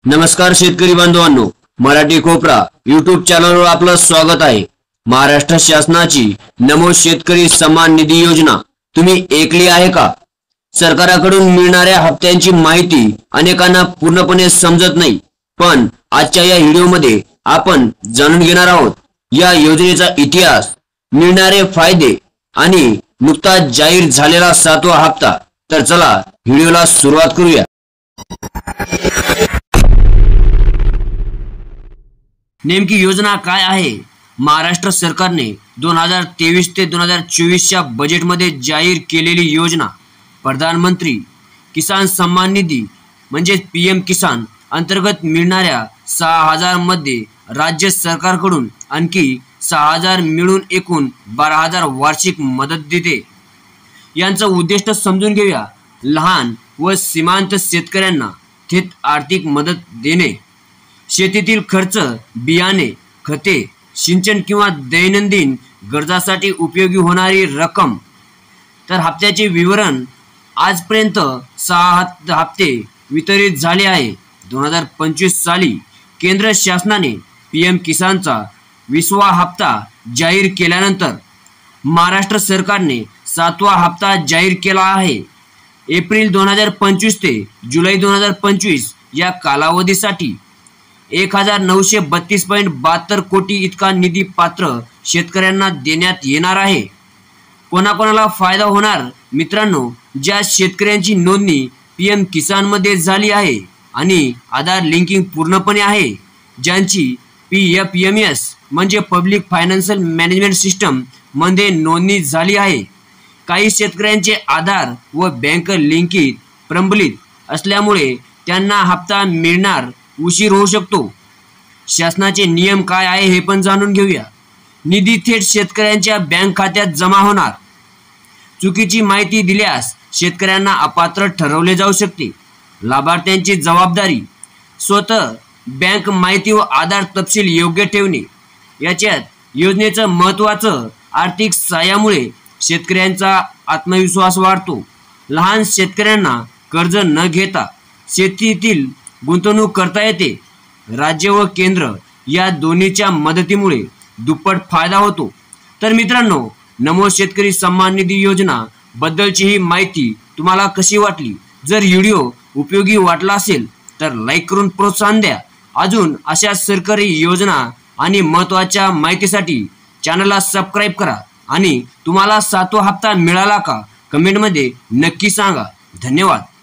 नमस्कार शेतकरी बांधवांनो, मराठी कोपरा YouTube चॅनलवर आपलं स्वागत आहे। महाराष्ट्र शासनाची नमो शेतकरी सन्मान निधी योजना तुम्ही ऐकली आहे का? सरकारकडून मिळणाऱ्या हप्त्यांची माहिती अनेकांना पूर्णपणे समजत नाही, पण आजच्या या व्हिडिओमध्ये आपण जाणून घेणार आहोत या योजनेचा इतिहास, मिळणारे फायदे आणि नुकताच जाहीर झालेला 7वा हप्ता। तर चला व्हिडिओला सुरुवात करूया। नेमकी योजना काय आहे? महाराष्ट्र सरकारने 2023 ते 2024 च्या बजेटमध्ये जाहीर केलेली योजना प्रधानमंत्री किसान सन्मान निधी म्हणजे पीएम किसान अंतर्गत मिळणाऱ्या 6000 मध्ये राज्य सरकारकडून आणखी 6000 मिळून एकूण 12000 वार्षिक मदत देते। यांचं उद्दिष्ट समजून घेऊया। लहान व सीमांत शेतकऱ्यांना थेट आर्थिक मदत देणे, शेतीतील खर्च, बियाणे, खते, सिंचन किंवा दैनंदिन गरजासाठी उपयोगी होणारी रक्कम। तर हप्त्याचे विवरण, आजपर्यंत 6 हप्ते वितरित झाले आहे। 2025 साली केंद्र शासनाने पीएम किसानचा 20वा हप्ता जाहीर केल्यानंतर महाराष्ट्र सरकारने 7वा हप्ता जाहीर केला आहे। एप्रिल 2025 ते जुलै 2025 या कालावधीसाठी 1932.72 कोटी इतका निधी पात्र शेतकऱ्यांना देण्यात येणार आहे। कोणाकोणाला फायदा होणार? मित्रांनो, ज्या शेतकऱ्यांची नोंदणी पीएम किसान मध्ये झाली आहे आणि आधार लिंकिंग पूर्णपणे आहे, ज्यांची PFMS म्हणजे पब्लिक फायनान्शियल मॅनेजमेंट सिस्टम मध्ये नोंदणी झाली आहे। काही शेतकऱ्यांचे आधार व बँक लिंकित प्रलंबित असल्यामुळे त्यांना हप्ता मिळणार उशीर होऊ शकतो। शासनाचे नियम काय आहे हे पण जाणून घेऊया। निधी थेट शेतकऱ्यांच्या बँक खात्यात जमा होणार। चुकीची माहिती दिल्यास शेतकऱ्यांना अपात्र ठरवले जाऊ शकते। लाभार्थ्यांची जबाबदारी, स्वतः बँक माहिती व आधार तपशील योग्य ठेवणे। याच्यात योजनेचं महत्त्वाचं, आर्थिक सहाय्यामुळे शेतकऱ्यांचा आत्मविश्वास वाढतो। लहान शेतकऱ्यांना कर्ज न घेता शेतीतील गुंतवणूक करता येते। राज्य व केंद्र या दोन्हीच्या मदतीमुळे दुप्पट फायदा होतो। तर मित्रांनो, नमो शेतकरी सन्मान निधी योजना बद्दलची ही माहिती तुम्हाला कशी वाटली? जर व्हिडिओ उपयोगी वाटला असेल तर लाईक करून प्रोत्साहन द्या। अजून अशा सरकारी योजना आणि महत्त्वाच्या माहितीसाठी चॅनलला सबस्क्राईब करा आणि तुम्हाला 7वा हप्ता मिळाला का कमेंटमध्ये नक्की सांगा। धन्यवाद।